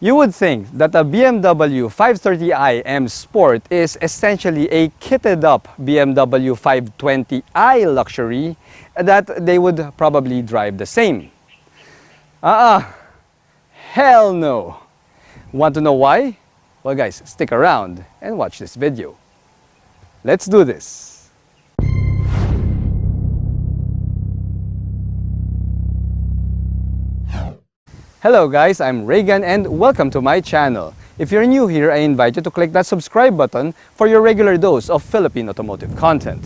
You would think that a BMW 530i M Sport is essentially a kitted up BMW 520i luxury that they would probably drive the same. Hell no! Want to know why? Well guys, stick around and watch this video. Let's do this! Hello guys, I'm Reagan and welcome to my channel. If you're new here, I invite you to click that subscribe button for your regular dose of Philippine automotive content.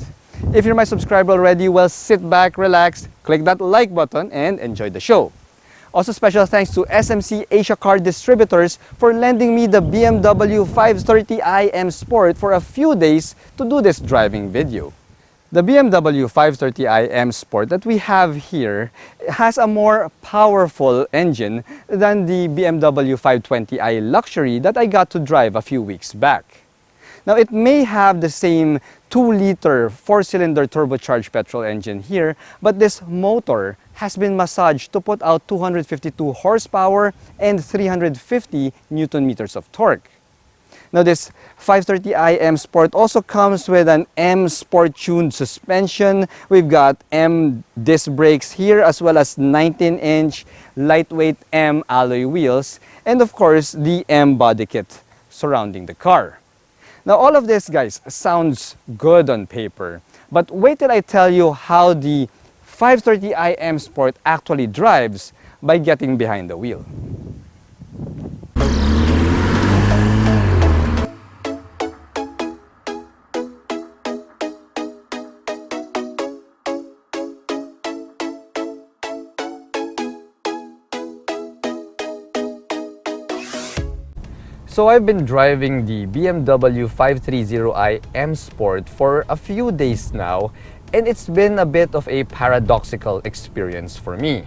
If you're my subscriber already, well, sit back, relax, click that like button and enjoy the show. Also, special thanks to SMC Asia Car Distributors for lending me the BMW 530i M Sport for a few days to do this driving video. The BMW 530i M Sport that we have here has a more powerful engine than the BMW 520i Luxury that I got to drive a few weeks back. Now, it may have the same 2-liter 4-cylinder turbocharged petrol engine here, but this motor has been massaged to put out 252 horsepower and 350 Newton meters of torque. Now, this 530i M Sport also comes with an M Sport tuned suspension. We've got M disc brakes here, as well as 19-inch lightweight M alloy wheels, and of course the M body kit surrounding the car. Now, all of this, guys, sounds good on paper, but wait till I tell you how the 530i M Sport actually drives by getting behind the wheel. So I've been driving the BMW 530i M Sport for a few days now, and it's been a bit of a paradoxical experience for me.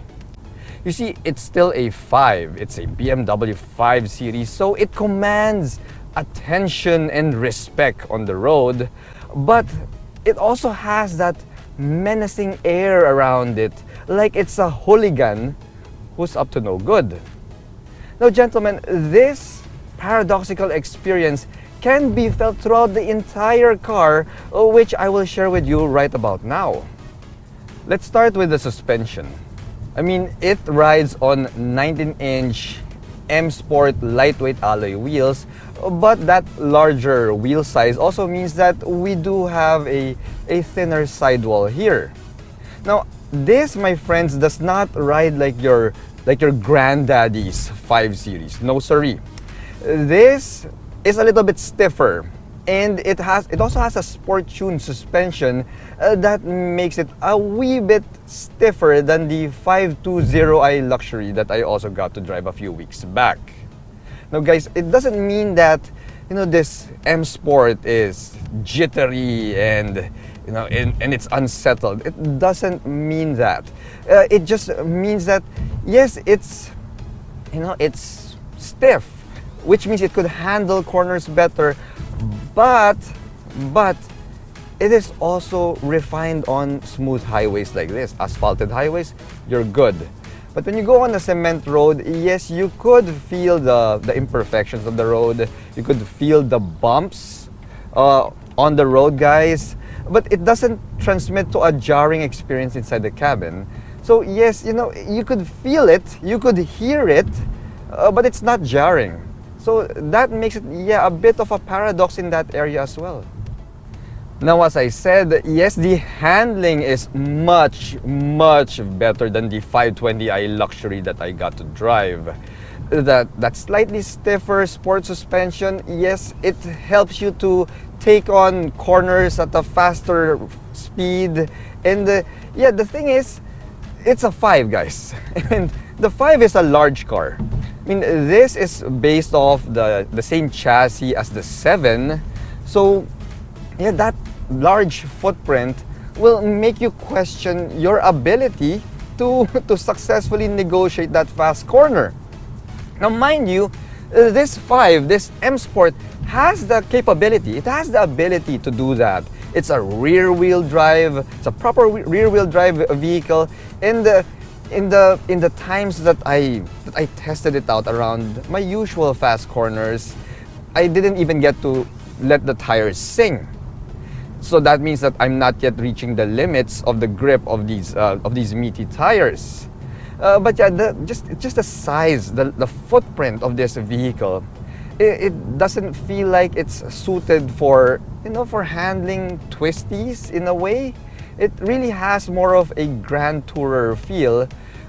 You see, it's still a 5, it's a BMW 5 Series, so it commands attention and respect on the road, but it also has that menacing air around it, like it's a hooligan who's up to no good. Now, gentlemen, this paradoxical experience can be felt throughout the entire car, which I will share with you right about now. Let's start with the suspension. I mean, it rides on 19-inch M Sport lightweight alloy wheels, but that larger wheel size also means that we do have a thinner sidewall here. Now, this, my friends, does not ride like your granddaddy's 5 Series. No siree. This is a little bit stiffer, and it also has a sport-tuned suspension that makes it a wee bit stiffer than the 520i Luxury that I also got to drive a few weeks back. Now guys, it doesn't mean that this M Sport is jittery and and it's unsettled. It doesn't mean that. It just means that yes, it's stiff, which means it could handle corners better, but it is also refined on smooth highways like this. Asphalted highways, you're good. But when you go on a cement road, yes, you could feel the imperfections of the road. You could feel the bumps on the road, guys. But it doesn't transmit to a jarring experience inside the cabin. So yes, you could feel it, you could hear it, but it's not jarring. So that makes it, a bit of a paradox in that area as well. Now, as I said, yes, the handling is much better than the 520i Luxury that I got to drive. That slightly stiffer sport suspension, yes, it helps you to take on corners at a faster speed. And the thing is, it's a 5, guys. And the 5 is a large car. I mean, this is based off the same chassis as the 7. So, that large footprint will make you question your ability to successfully negotiate that fast corner. Now, mind you, this M Sport has the capability, it has the ability to do that. It's a rear-wheel drive, it's a proper rear-wheel drive vehicle, and in the times that I tested it out around my usual fast corners, I didn't even get to let the tires sing. So that means that I'm not yet reaching the limits of the grip of these meaty tires. But yeah, just the size, the footprint of this vehicle, it doesn't feel like it's suited for, for handling twisties in a way. It really has more of a grand tourer feel,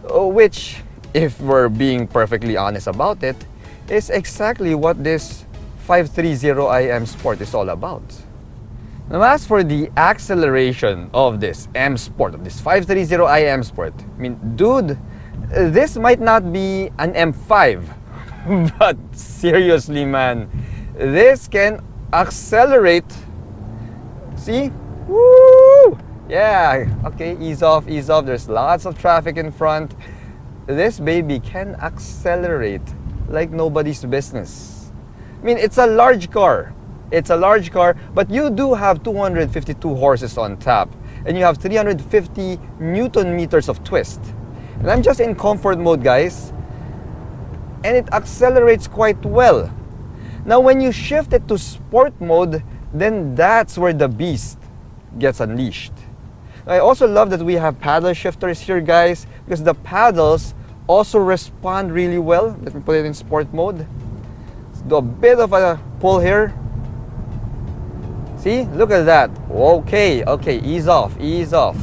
which, if we're being perfectly honest about it, is exactly what this 530i M Sport is all about. Now, as for the acceleration of this M Sport, of this 530i M Sport, I mean, dude, this might not be an M5, but seriously, man, this can accelerate. See? Woo! Yeah, okay, ease off, ease off. There's lots of traffic in front. This baby can accelerate like nobody's business. I mean, it's a large car. It's a large car, but you do have 252 horses on tap, and you have 350 Newton meters of twist. And I'm just in comfort mode, guys, and it accelerates quite well. Now, when you shift it to sport mode, then that's where the beast gets unleashed. I also love that we have paddle shifters here, guys, because the paddles also respond really well. Let me put it in sport mode. Let's do a bit of a pull here. See, look at that. Okay, ease off, ease off.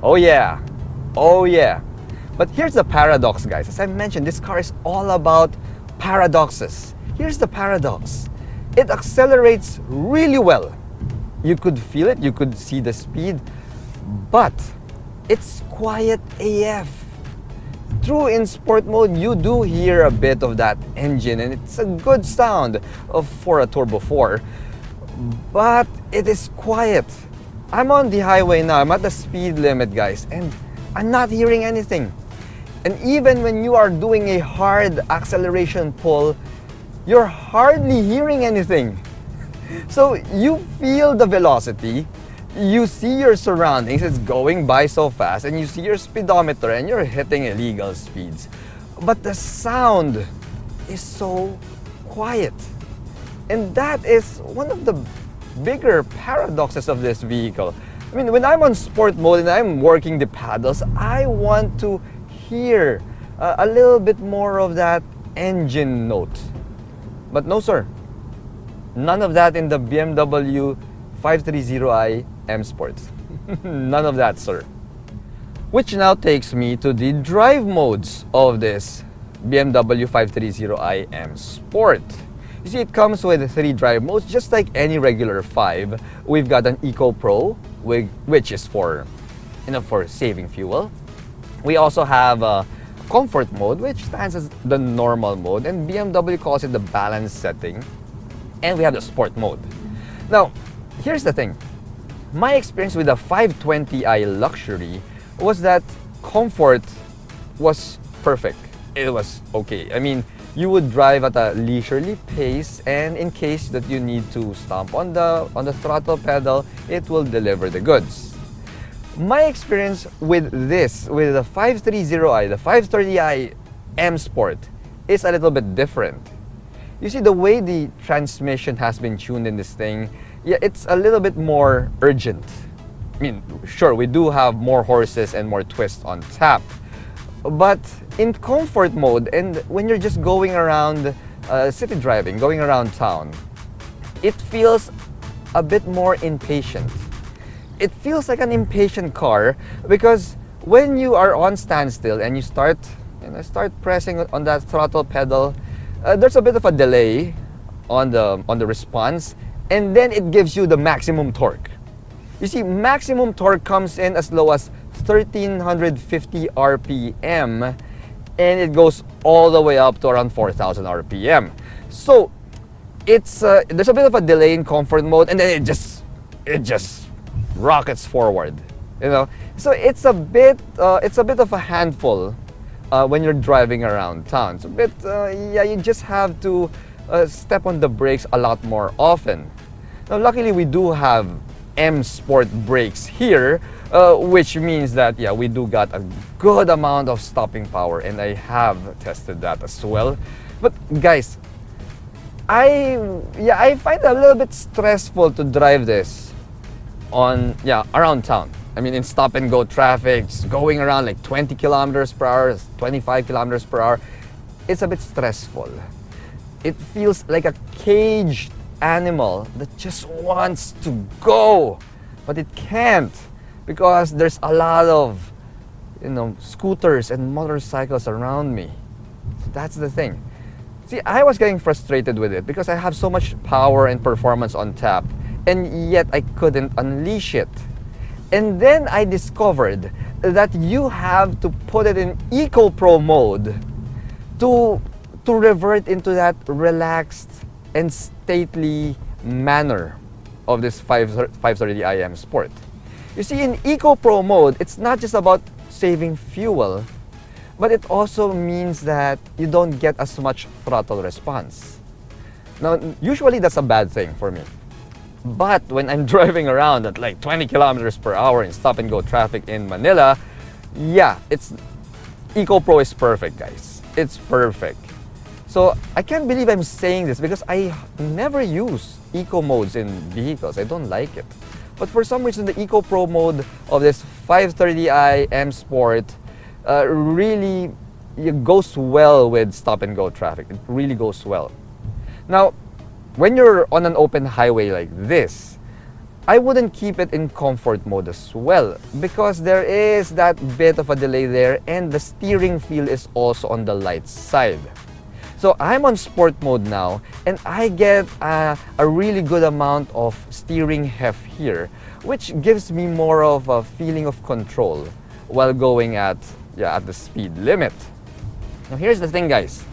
Oh yeah, oh yeah. But here's the paradox, guys. As I mentioned, this car is all about paradoxes. Here's the paradox. It accelerates really well. You could feel it, you could see the speed, but it's quiet AF. True, in sport mode, you do hear a bit of that engine, and it's a good sound for a Turbo 4, but it is quiet. I'm on the highway now, I'm at the speed limit, guys, and I'm not hearing anything. And even when you are doing a hard acceleration pull, you're hardly hearing anything. So you feel the velocity, you see your surroundings, it's going by so fast, and you see your speedometer and you're hitting illegal speeds. But the sound is so quiet. And that is one of the bigger paradoxes of this vehicle. I mean, when I'm on sport mode and I'm working the paddles, I want to hear a little bit more of that engine note. But no, sir. None of that in the BMW 530i M Sport. None of that, sir. Which now takes me to the drive modes of this BMW 530i M Sport. You see, it comes with 3 drive modes, just like any regular 5. We've got an Eco Pro, which is for saving fuel. We also have a comfort mode, which stands as the normal mode, and BMW calls it the balance setting. And we have the sport mode. Now, here's the thing. My experience with the 520i Luxury was that comfort was perfect. It was okay. I mean, you would drive at a leisurely pace, and in case that you need to stomp on the throttle pedal, it will deliver the goods. My experience with the 530i, the 530i M Sport, is a little bit different. You see, the way the transmission has been tuned in this thing, yeah, it's a little bit more urgent. I mean, sure, we do have more horses and more twist on tap, but in comfort mode, and when you're just going around city driving, going around town, it feels a bit more impatient. It feels like an impatient car, because when you are on standstill and you start pressing on that throttle pedal, there's a bit of a delay on the response, and then it gives you the maximum torque. You see, maximum torque comes in as low as 1350 RPM, and it goes all the way up to around 4000 RPM. So it's there's a bit of a delay in comfort mode, and then it just rockets forward. So it's a bit of a handful. When you're driving around town. So, you just have to step on the brakes a lot more often. Now, luckily, we do have M Sport brakes here, which means that, yeah, we do got a good amount of stopping power, and I have tested that as well. But guys, I find it a little bit stressful to drive this around town. I mean, in stop and go traffic, going around like 20 kilometers per hour, 25 kilometers per hour, it's a bit stressful. It feels like a caged animal that just wants to go, but it can't because there's a lot of, scooters and motorcycles around me. So that's the thing. See, I was getting frustrated with it because I have so much power and performance on tap, and yet I couldn't unleash it. And then I discovered that you have to put it in Eco Pro mode to revert into that relaxed and stately manner of this 530i M Sport. You see, in Eco Pro mode, it's not just about saving fuel, but it also means that you don't get as much throttle response. Now, usually that's a bad thing for me. But when I'm driving around at like 20 kilometers per hour in stop and go traffic in Manila, yeah, Eco Pro is perfect, guys. It's perfect. So I can't believe I'm saying this because I never use Eco modes in vehicles. I don't like it. But for some reason, the Eco Pro mode of this 530i M Sport really goes well with stop and go traffic. It really goes well. Now, when you're on an open highway like this, I wouldn't keep it in comfort mode as well because there is that bit of a delay there, and the steering feel is also on the light side. So I'm on sport mode now, and I get a really good amount of steering heft here, which gives me more of a feeling of control while going at the speed limit. Now here's the thing, guys.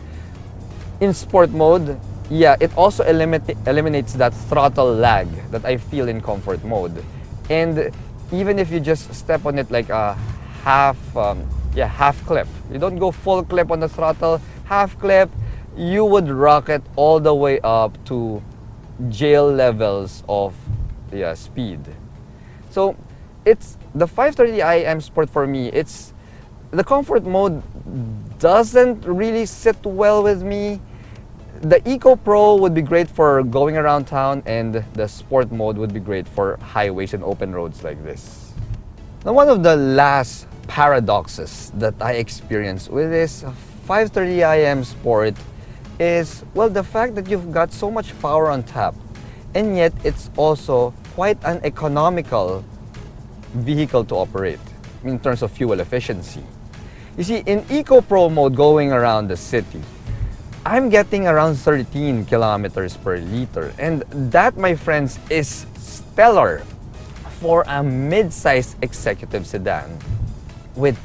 In sport mode, it also eliminates that throttle lag that I feel in comfort mode. And even if you just step on it like a half clip, you don't go full clip on the throttle, half clip, you would rocket all the way up to jail levels of speed. So it's the 530i M Sport for me. It's the comfort mode doesn't really sit well with me. The Eco Pro would be great for going around town, and the sport mode would be great for highways and open roads like this. Now, one of the last paradoxes that I experienced with this 530i M Sport is, well, the fact that you've got so much power on tap, and yet it's also quite an economical vehicle to operate in terms of fuel efficiency. You see, in Eco Pro mode going around the city, I'm getting around 13 kilometers per liter, and that, my friends, is stellar for a mid-size executive sedan with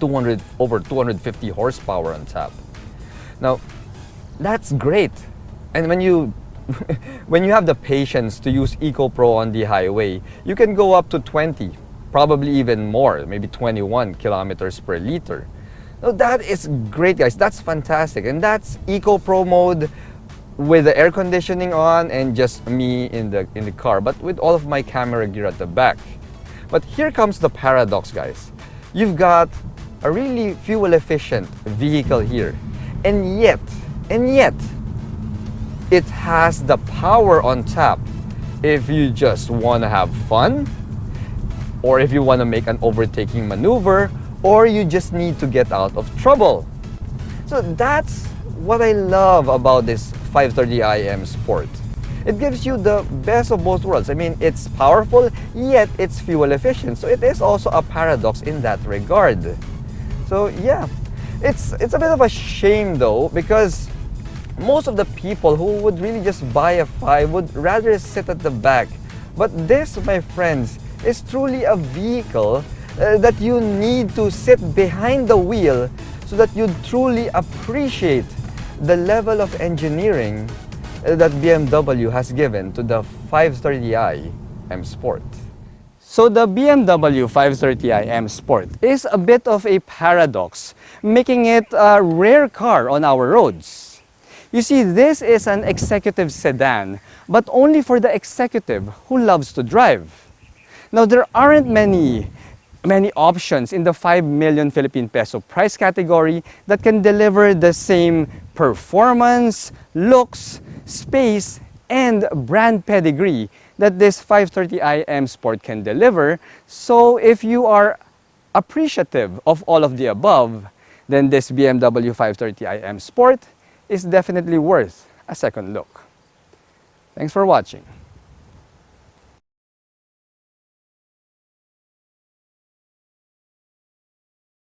over 250 horsepower on tap. Now, that's great. And when you have the patience to use Eco Pro on the highway, you can go up to 20, probably even more, maybe 21 kilometers per liter. Now that is great, guys. That's fantastic. And that's Eco Pro mode with the air conditioning on and just me in the car, but with all of my camera gear at the back. But here comes the paradox, guys. You've got a really fuel efficient vehicle here, and yet it has the power on tap if you just want to have fun, or if you want to make an overtaking maneuver, or you just need to get out of trouble. So that's what I love about this 530i M Sport. It gives you the best of both worlds. I mean, it's powerful, yet it's fuel efficient. So it is also a paradox in that regard. So yeah, it's a bit of a shame though, because most of the people who would really just buy a 5 would rather sit at the back. But this, my friends, is truly a vehicle that you need to sit behind the wheel so that you truly appreciate the level of engineering that BMW has given to the 530i M Sport. So the BMW 530i M Sport is a bit of a paradox, making it a rare car on our roads. You see, this is an executive sedan, but only for the executive who loves to drive. Now, there aren't many many options in the 5 million Philippine peso price category that can deliver the same performance, looks, space, and brand pedigree that this 530i M Sport can deliver. So if you are appreciative of all of the above, then this BMW 530i M Sport is definitely worth a second look. Thanks for watching.